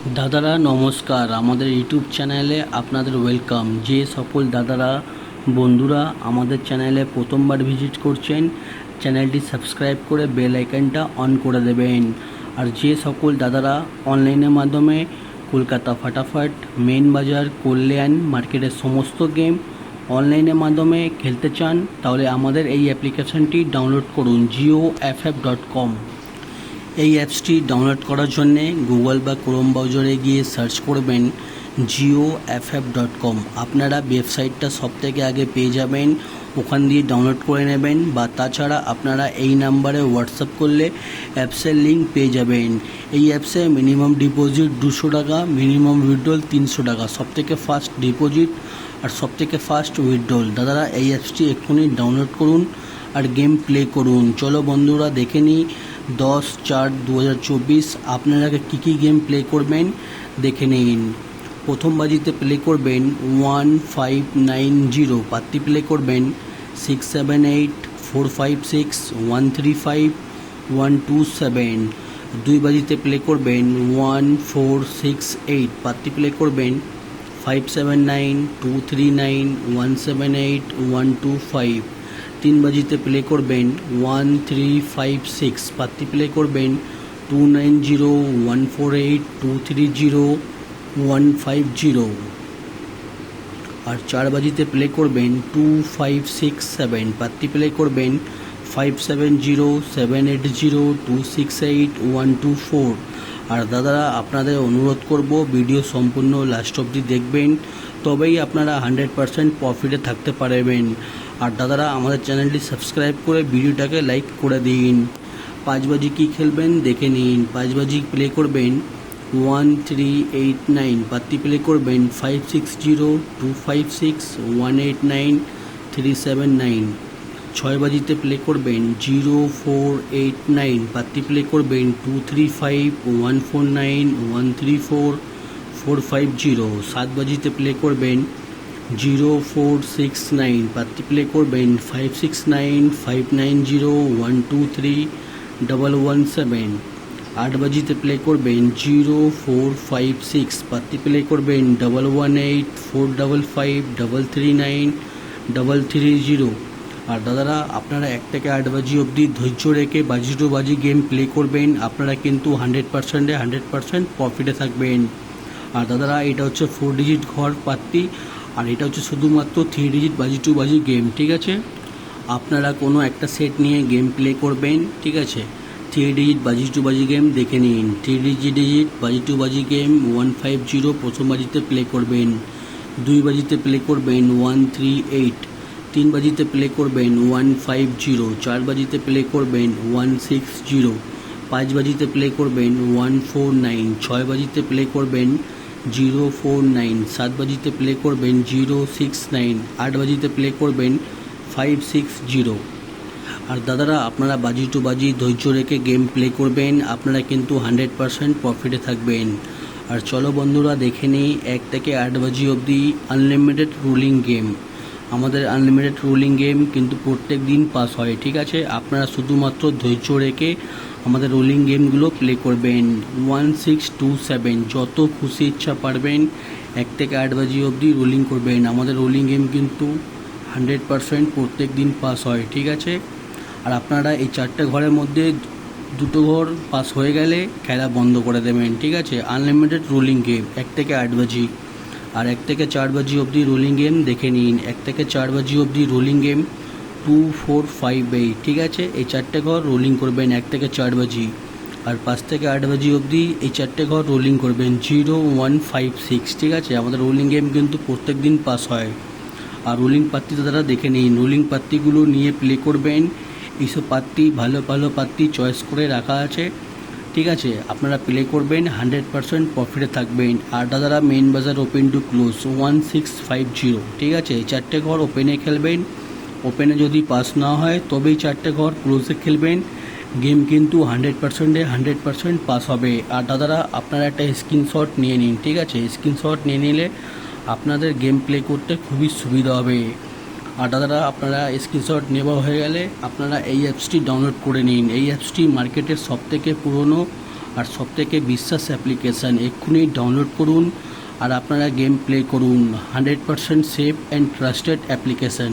দাদারা নমস্কার, আমাদের ইউটিউব চ্যানেলে আপনাদের ওয়েলকাম। যে সকল দাদারা বন্ধুরা আমাদের চ্যানেলে প্রথমবার ভিজিট করছেন, চ্যানেলটি সাবস্ক্রাইব করে বেল আইকনটা অন করে দেবেন। আর যে সকল দাদারা অনলাইনের মাধ্যমে কলকাতা ফাটাফাট, মেন বাজার, কল্যাণ মার্কেটের সমস্ত গেম অনলাইনের মাধ্যমে খেলতে চান, তাহলে আমাদের এই অ্যাপ্লিকেশনটি ডাউনলোড করুন JioFF.com। এই অ্যাপসটি ডাউনলোড করার জন্যে গুগল বা ক্রোম ব্রাউজারে গিয়ে সার্চ করবেন JioFF.com। আপনারা ওয়েবসাইটটা সবথেকে আগে পেয়ে যাবেন, ওখান দিয়ে ডাউনলোড করে নেবেন, বা তাছাড়া আপনারা এই নাম্বারে হোয়াটসঅ্যাপ করলে অ্যাপসের লিঙ্ক পেয়ে যাবেন। এই অ্যাপসে মিনিমাম ডিপোজিট 200 টাকা, মিনিমাম উইথড্রল 300 টাকা, সবথেকে ফাস্ট ডিপোজিট আর সবথেকে ফাস্ট উইথড্রল। দাদারা এই অ্যাপসটি এক্ষুনি ডাউনলোড করুন আর গেম প্লে করুন। চলো বন্ধুরা দেখে নিই 10/4/2024 আপনারা কী গেম প্লে করবেন দেখে নিন। প্রথম বাজিতে প্লে করবেন 1590, পাত্তি প্লে করবেন 678456135127। দুই বাজিতে প্লে করবেন 1468, পাত্তি প্লে করবেন 579239178125। তিন বাজিতে প্লে করবেন 1356, পাত্তি প্লে করবেন 290148230150। আর চার বাজিতে প্লে করবেন 2567, পাত্তি প্লে করবেন 570780268124। আর দাদারা আপনাদের অনুরোধ করব, ভিডিও সম্পূর্ণ লাস্ট অবধি দেখবেন, তবেই আপনারা 100% প্রফিটে থাকতে পারবেন। আর দাদারা আমাদের চ্যানেলটি সাবস্ক্রাইব করে ভিডিওটাকে লাইক করে দিন। 5 বাজি কী খেলবেন দেখে নিন। 5 বাজি প্লে করবেন 1389, পাত্তি প্লে করবেন 560256189379। 6 বাজিতে প্লে করবেন 0489, পাত্তি প্লে করবেন 235149134450। 7 বাজিতে প্লে করবেন 0469, পাত্তি প্লে করবেন 569590123117। 8 বাজিতে প্লে করবেন 0456, পাত্তি প্লে করবেন 118455539330। আর দাদারা আপনারা 1 থেকে 8 বাজি অবধি ধৈর্য রেখে বাজি টু বাজি গেম প্লে করবেন, আপনারা কিন্তু 100% প্রফিটে থাকবেন। আর দাদারা এটা হচ্ছে 4 ডিজিট ঘর পাত্তি, আর এটা হচ্ছে শুধুমাত্র 3 ডিজিট বাজি টু বাজি গেম, ঠিক আছে? আপনারা কোনো একটা সেট নিয়ে গেম প্লে করবেন, ঠিক আছে? 3 ডিজিট বাজি টু বাজি গেম দেখে নিন। 3 ডিজিট বাজি টু বাজি গেম 150 প্রথম বাজিতে প্লে করবেন। 2 বাজিতে প্লে করবেন 138, 3 বাজিতে প্লে করবেন 150, 4 বাজিতে প্লে করবেন 160, 5 বাজিতে প্লে করবেন 149, 6 বাজিতে প্লে করবেন 049, 7 বাজিতে প্লে করবেন 069, 8 বাজিতে প্লে করবেন 560। আর দাদারা আপনারা বাজি টু বাজি ধৈর্য রেখে গেম প্লে করবেন, আপনারা কিন্তু 100% প্রফিটে থাকবেন। আর চলো বন্ধুরা দেখে নিই 1 থেকে 8 বাজি অবধি আনলিমিটেড রুলিং গেম। আমাদের আনলিমিটেড রুলিং গেম কিন্তু প্রত্যেক দিন পাস হয়, ঠিক আছে? আপনারা শুধুমাত্র ধৈর্য রেখে আমাদের রোলিং গেমগুলো প্লে করবেন। 1627, যত খুশি ইচ্ছা পারবেন 1 থেকে 8 বাজি অবধি রোলিং করবেন। আমাদের রোলিং গেম কিন্তু 100% প্রত্যেক দিন পাস হয়, ঠিক আছে? আর আপনারা এই 4টে ঘরের মধ্যে 2টো ঘর পাস হয়ে গেলে খেলা বন্ধ করে দেবেন, ঠিক আছে? আনলিমিটেড রোলিং গেম 1 থেকে 8 বাজি। আর 1 থেকে 4 বাজি অবধি রোলিং গেম দেখে নিন। 1 থেকে 4 বাজি অবধি রোলিং গেম 2458, ঠিক আছে? এই 4টে ঘর রোলিং করবেন 1 থেকে 4 বাজি। আর 5 থেকে 8 বাজি অবধি এই 4টে ঘর রোলিং করবেন 0156, ঠিক আছে? আমাদের রোলিং গেম কিন্তু প্রত্যেক দিন পাস হয়। আর রোলিং পাত্তি দাদারা দেখে নিন, রোলিং পাত্তিগুলো নিয়ে প্লে করবেন। এইসব পাত্তি ভালো ভালো পাত্তি চয়েস করে রাখা আছে, ঠিক আছে? আপনারা প্লে করবেন, 100% প্রফিটে থাকবেন। আর দাদারা মেন বাজার ওপেন টু ক্লোজ 1650, ঠিক আছে? এই 4টে ঘর ওপেনে খেলবেন, ওপেনে যদি পাস না হয় তবেই 4টে ঘর ক্লোজে খেলবেন। গেম কিন্তু 100% পাস হবে। আর দাদারা আপনারা একটা স্ক্রিনশট নিয়ে নিন, ঠিক আছে? স্ক্রিনশট নিয়ে নিলে আপনাদের গেম প্লে করতে খুবই সুবিধা হবে। আর দাদারা আপনারা স্ক্রিনশট নেওয়া হয়ে গেলে আপনারা এই অ্যাপসটি ডাউনলোড করে নিন। এই অ্যাপসটি মার্কেটের সবথেকে পুরনো আর সবথেকে বিশ্বাস অ্যাপ্লিকেশান, এক্ষুনি ডাউনলোড করুন আর আপনারা গেম প্লে করুন। 100% সেফ অ্যান্ড ট্রাস্টেড অ্যাপ্লিকেশান।